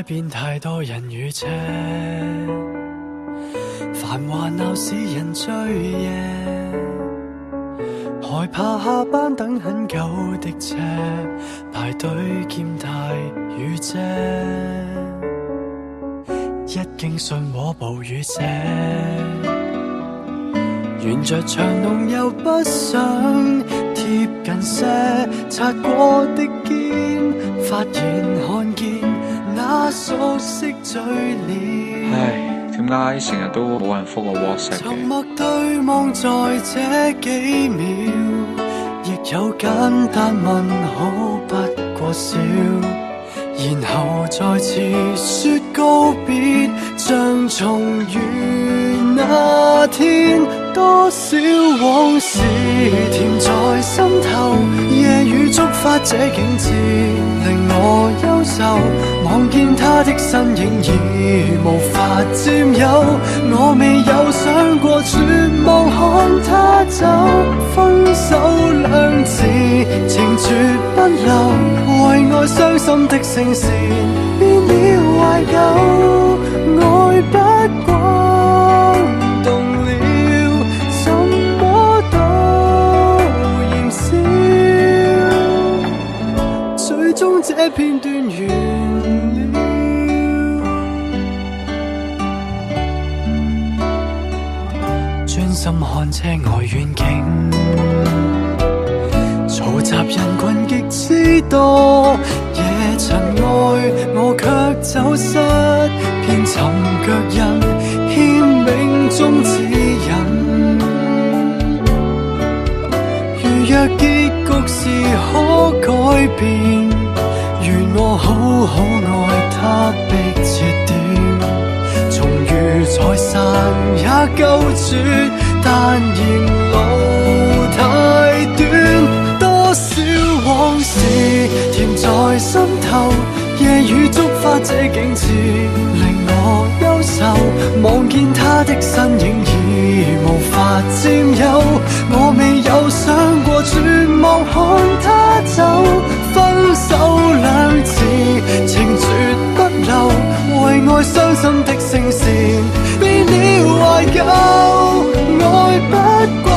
邊太多人與車，繁華鬧市人醉夜，害怕下班等很久的車，排隊兼帶雨遮，一經信和暴雨瀉，沿着長龍又不想貼近些，擦過的肩，發現看見那熟悉嘴臉。唉，點解成日都冇人覆我 WhatsApp 嘅？沉默對望在這幾秒，亦有簡單問好不過笑，然後再次說告別，像重遇那天。多少往事甜在心頭，夜雨觸發這景致，令我憂愁。望見他的身影已無法佔有，我未有想過絕望看他走。分手兩字情絕不留，為愛傷心的聲線變了懷舊，愛不過動了終這片段完了，專心看車外遠景，嘈雜人群極之多，夜塵外我卻走失，遍尋腳印，牽冥中指引。如若結局是可改變，願我好好愛他逼切點，重遇再散也夠絕，但仍路太短。多少往事甜在心頭，夜雨觸發這景致，令我憂愁。望見他的身影已無法佔有，我未有想過絕望看他走。分手兩字情絕不留，為愛傷心的聲線變了懷舊，愛不過